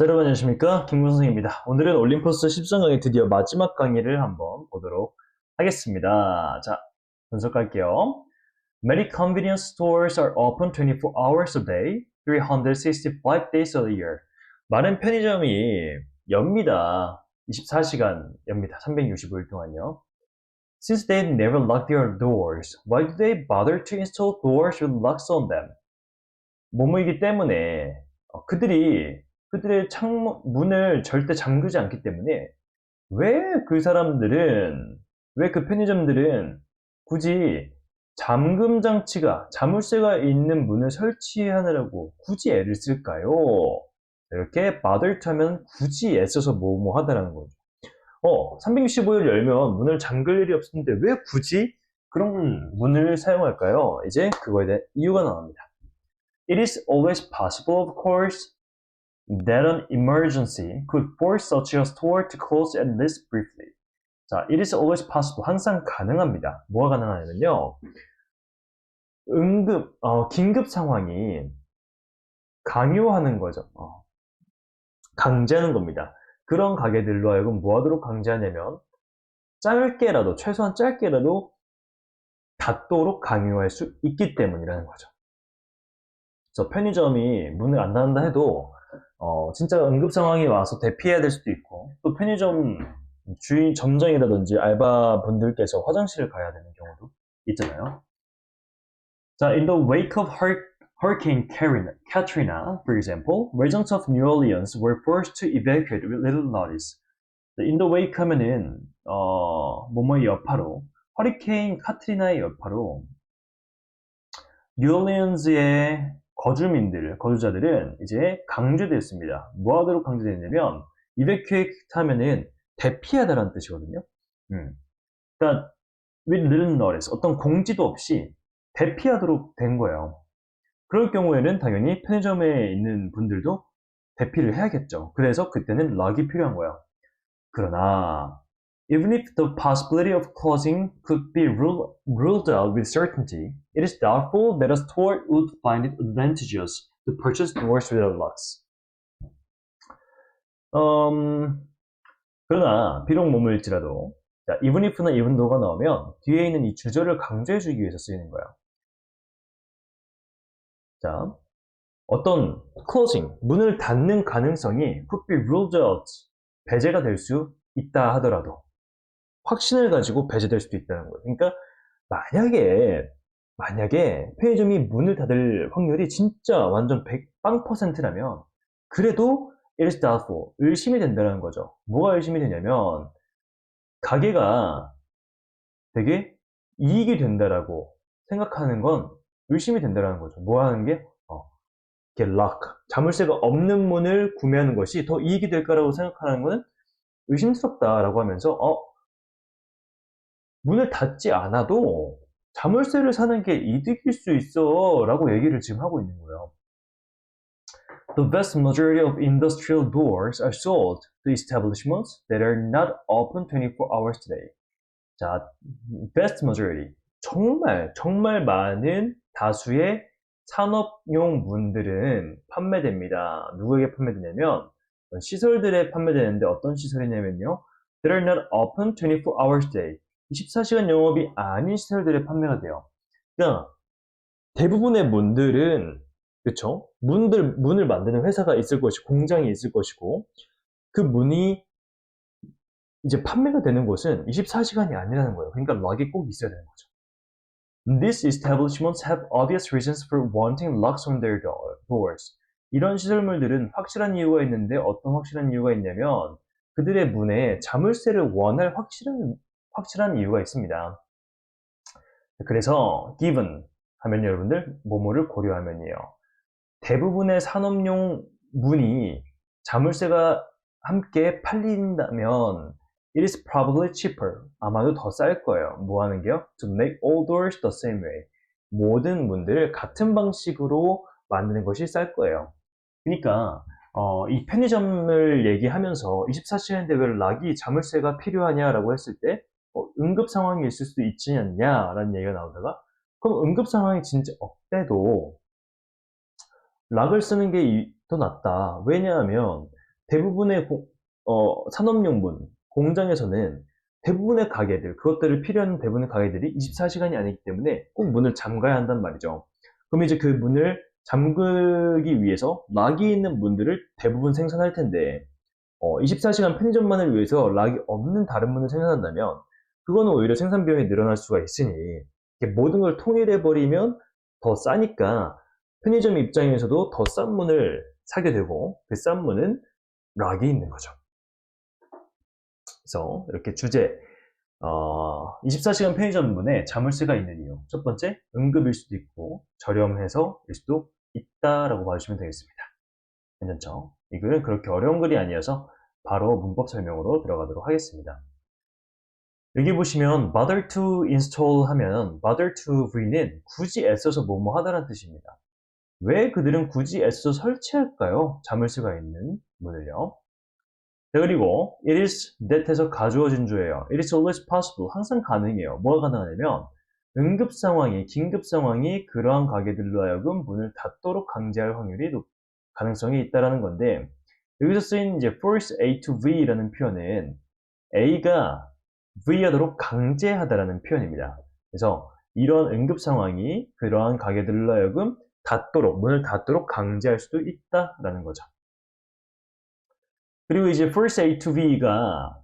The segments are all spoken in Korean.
자, 여러분 안녕하십니까? 김구 선생입니다. 오늘은 올림포스 10선 강의 드디어 마지막 강의를 한번 보도록 하겠습니다. 자, 분석할게요. Many convenience stores are open 24 hours a day, 365 days a year. 많은 편의점이 엽니다. 24시간 엽니다. 365일 동안요. Since they never lock their doors, why do they bother to install doors with locks on them? 뭐뭐이기 때문에 그들의 문을 절대 잠그지 않기 때문에 왜 그 사람들은 왜 그 편의점들은 굳이 잠금 장치가 자물쇠가 있는 문을 설치하느라고 굳이 애를 쓸까요? 이렇게 bother 하면 굳이 애써서 뭐뭐 하다라는 거죠. 365일 열면 문을 잠글 일이 없었는데 왜 굳이 그런 문을 사용할까요? 이제 그거에 대한 이유가 나옵니다. It is always possible, of course, that an emergency could force such a store to close at least briefly. 자, it is always possible. 항상 가능합니다. 뭐가 가능하냐면요. 긴급 상황이 강요하는 거죠. 강제하는 겁니다. 그런 가게들로 하여금 뭐 하도록 강제하냐면, 최소한 짧게라도 닫도록 강요할 수 있기 때문이라는 거죠. 그래서 편의점이 문을 안 닫는다 해도 진짜 응급 상황이 와서 대피해야 될 수도 있고, 또 편의점 주인 점장이라든지 알바분들께서 화장실을 가야 되는 경우도 있잖아요. 자, in the wake of Hurricane Katrina, for example, residents of New Orleans were forced to evacuate with little notice. in the wake 하면은 뭐뭐의 여파로, 허리케인 카트리나의 여파로 뉴올리언스의 거주자들은 이제 강제됐습니다. 뭐 하도록 강제됐냐면, evacuate 하면은 대피하다라는 뜻이거든요. 그러니까 with little notice, 어떤 공지도 없이 대피하도록 된 거예요. 그럴 경우에는 당연히 편의점에 있는 분들도 대피를 해야겠죠. 그래서 그때는 락이 필요한 거예요. 그러나 even if the possibility of closing could be ruled out with certainty, it is doubtful that a store would find it advantageous to purchase doors without locks. 그러나 비록 뭐뭐일지라도, 자, even if나 even though가 나오면 뒤에 있는 이 주절을 강조해주기 위해서 쓰이는 거예요. 자, 어떤 closing, 문을 닫는 가능성이 could be ruled out, 배제가 될 수 있다 하더라도 확신을 가지고 배제될 수도 있다는 거예요. 그러니까 만약에 편의점이 문을 닫을 확률이 진짜 완전 100%라면 그래도 it is doubtful, 의심이 된다는 거죠. 뭐가 의심이 되냐면 가게가 되게 이익이 된다라고 생각하는 건 의심이 된다는 거죠. 뭐 하는 게? 이렇게 lock, 자물쇠가 없는 문을 구매하는 것이 더 이익이 될까라고 생각하는 것은 의심스럽다라고 하면서 문을 닫지 않아도 자물쇠를 사는 게 이득일 수 있어 라고 얘기를 지금 하고 있는 거예요. The vast majority of industrial doors are sold to establishments that are not open 24 hours a day. 자, vast majority, 정말 많은 다수의 산업용 문들은 판매됩니다. 누구에게 판매되냐면 시설들에 판매되는데 어떤 시설이냐면요. That are not open 24 hours a day. 24시간 영업이 아닌 시설들에 판매가 돼요. 그러니까 대부분의 문들은, 그쵸? 문을 만드는 회사가 있을 것이고 공장이 있을 것이고 그 문이 이제 판매가 되는 곳은 24시간이 아니라는 거예요. 그러니까 락이 꼭 있어야 되는 거죠. These establishments have obvious reasons for wanting locks on their doors. 이런 시설물들은 확실한 이유가 있는데 어떤 확실한 이유가 있냐면 그들의 문에 자물쇠를 원할 확실한 이유가 있습니다. 그래서 given 하면 여러분들 뭐뭐를 고려하면이에요. 대부분의 산업용 문이 자물쇠가 함께 팔린다면 it is probably cheaper. 아마도 더 쌀 거예요. 뭐 하는 게요? To make all doors the same way. 모든 문들을 같은 방식으로 만드는 것이 쌀 거예요. 그러니까 이 편의점을 얘기하면서 24시간인데 왜 락이 자물쇠가 필요하냐라고 했을 때 응급 상황이 있을 수도 있지 않냐라는 얘기가 나오다가 그럼 응급 상황이 진짜 없대도 락을 쓰는 게 더 낫다. 왜냐하면 대부분의 산업용 문, 공장에서는 대부분의 가게들, 그것들을 필요한 대부분의 가게들이 24시간이 아니기 때문에 꼭 문을 잠가야 한단 말이죠. 그럼 이제 그 문을 잠그기 위해서 락이 있는 문들을 대부분 생산할 텐데, 24시간 편의점만을 위해서 락이 없는 다른 문을 생산한다면, 그거는 오히려 생산 비용이 늘어날 수가 있으니, 모든 걸 통일해버리면 더 싸니까, 편의점 입장에서도 더 싼 문을 사게 되고, 그 싼 문은 락이 있는 거죠. 그래서 이렇게 주제, 24시간 편의점 문에 자물쇠가 있는 이유. 첫 번째, 응급일 수도 있고, 저렴해서일 수도 있다라고 봐주시면 되겠습니다. 괜찮죠? 이 글은 그렇게 어려운 글이 아니어서 바로 문법 설명으로 들어가도록 하겠습니다. 여기 보시면 bother to install 하면 bother to re는 굳이 애써서 뭐뭐 하다라는 뜻입니다. 왜 그들은 굳이 애써서 설치할까요? 자물쇠가 있는 문을요. 자, 그리고 it is that에서 가주어진 주예요. It is always possible. 항상 가능해요. 뭐가 가능하냐면 응급 상황이, 긴급 상황이 그러한 가게들로 하여금 문을 닫도록 강제할 확률이 가능성이 있다라는 건데, 여기서 쓰인 이제 force A to V라는 표현은 A가 V 하도록 강제하다라는 표현입니다. 그래서 이런 응급 상황이 그러한 가게들로 하여금 문을 닫도록 강제할 수도 있다라는 거죠. 그리고 이제 force A to V가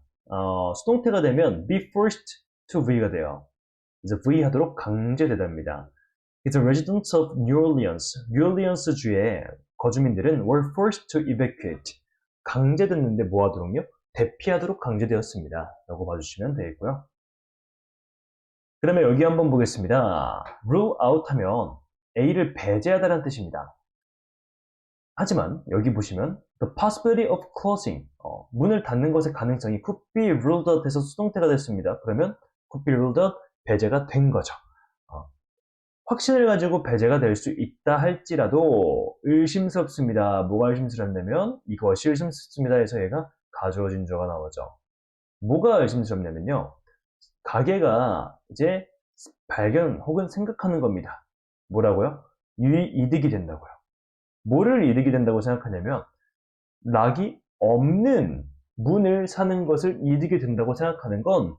수동태가 되면 be forced to V가 돼요. 그래서 V 하도록 강제되답니다. 그래서 residents of New Orleans 주의 거주민들은 were forced to evacuate. 강제됐는데 뭐 하도록요? 대피하도록 강제되었습니다. 라고 봐주시면 되겠고요. 그러면 여기 한번 보겠습니다. rule out 하면 A를 배제하다라는 뜻입니다. 하지만 여기 보시면 the possibility of closing, 문을 닫는 것의 가능성이 could be ruled out 해서 수동태가 됐습니다. 그러면 could be ruled out, 배제가 된 거죠. 확신을 가지고 배제가 될 수 있다 할지라도 의심스럽습니다. 뭐가 의심스럽냐면 이것이 의심스럽습니다 해서 얘가 가주어진 주어가 나오죠. 뭐가 의심스럽냐면요. 가게가 이제 발견 혹은 생각하는 겁니다. 뭐라고요? 이득이 된다고요. 뭐를 이득이 된다고 생각하냐면 락이 없는 문을 사는 것을 이득이 된다고 생각하는 건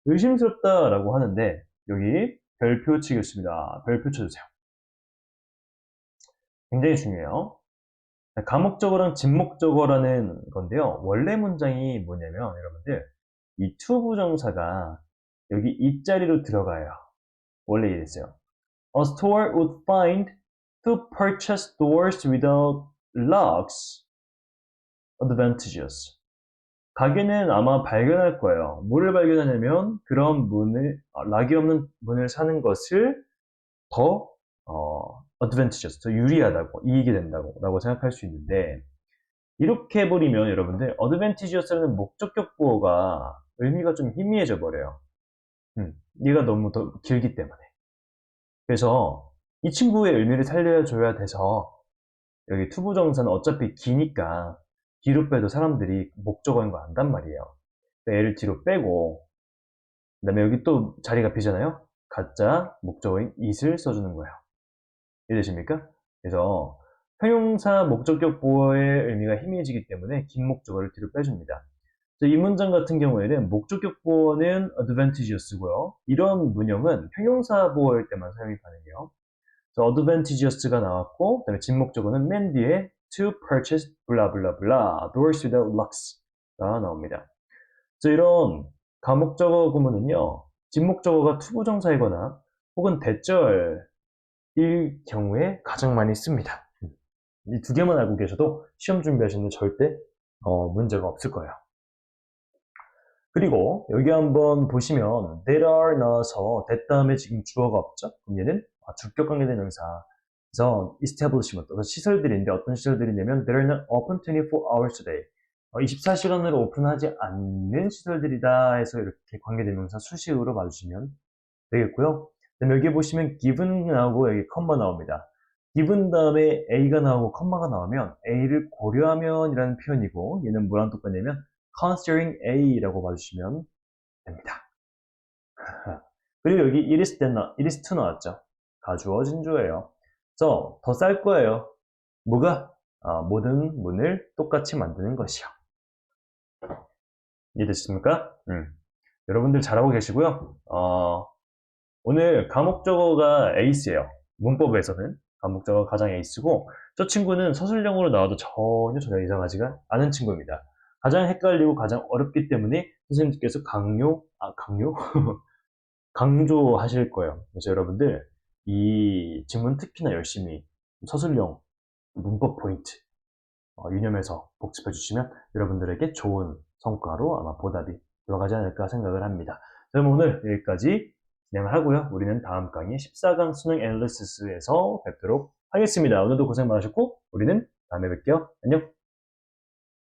의심스럽다라고 하는데 여기 별표 치겠습니다. 별표 쳐주세요. 굉장히 중요해요. 가목적어랑 진목적어라는 건데요. 원래 문장이 뭐냐면 여러분들 이 to 부정사가 여기 이 자리로 들어가요. 원래 이랬어요. A store would find to purchase doors without locks advantageous. 가게는 아마 발견할 거예요. 뭐를 발견하냐면 그런 락이 없는 문을 사는 것을 더 advantageous, 더 유리하다고, 이익이 된다고 라고 생각할 수 있는데, 이렇게 해버리면 여러분들 advantageous라는 목적격 보어가 의미가 좀 희미해져 버려요. 얘가 너무 더 길기 때문에. 그래서 이 친구의 의미를 살려줘야 돼서 여기 투부정사는 어차피 기니까 뒤로 빼도 사람들이 목적어인 거 안단 말이에요. 얘를 뒤로 빼고 그 다음에 여기 또 자리가 비잖아요. 가짜 목적어인 it을 써주는 거예요. 이해되십니까? 그래서 형용사 목적격 보어의 의미가 희미해지기 때문에 긴 목적어를 뒤로 빼줍니다. 이 문장 같은 경우에는 목적격 보어는 advantageous고요. 이런 문형은 형용사 보어일 때만 사용이 가능해요. advantageous가 나왔고, 그다음에 진목적어는 맨 뒤에 to purchase blah blah blah doors without locks가 나옵니다. 이런 가목적어 구문은요, 진목적어가 투부정사이거나 혹은 대절일 경우에 가장 많이 씁니다. 이 두 개만 알고 계셔도 시험 준비하시는 데 절대 문제가 없을 거예요. 그리고 여기 한번 보시면 there are 나와서 that 다음에 지금 주어가 없죠? 그럼 얘는 주격 관계된 명사. 그래서 establishment, 시설들인데 어떤 시설들이냐면 they're not open 24 hours a day. 24시간으로 오픈하지 않는 시설들이다 해서 이렇게 관계대명사 수식으로 봐주시면 되겠고요. 그다음에 여기 보시면 given 나오고 여기 컴마 나옵니다. given 다음에 a가 나오고 컴마가 나오면 a를 고려하면 이라는 표현이고 얘는 뭐랑 똑같냐면 considering a라고 봐주시면 됩니다. 그리고 여기 it is to 나왔죠. 가주어 진주예요. 더 쌀 거예요. 뭐가? 모든 문을 똑같이 만드는 것이요. 이해되셨습니까? 여러분들 잘하고 계시고요. 오늘 가목적어가 에이스예요. 문법에서는 가목적어가 가장 에이스고, 저 친구는 서술형으로 나와도 전혀 이상하지가 않은 친구입니다. 가장 헷갈리고 가장 어렵기 때문에 선생님께서 강조하실 거예요. 그래서 여러분들 이 지문 특히나 열심히 서술형 문법 포인트 유념해서 복습해 주시면 여러분들에게 좋은 성과로 아마 보답이 들어가지 않을까 생각을 합니다. 그럼 오늘 여기까지 진행을 하고요. 우리는 다음 강의 14강 수능 애널리시스에서 뵙도록 하겠습니다. 오늘도 고생 많으셨고 우리는 다음에 뵐게요. 안녕.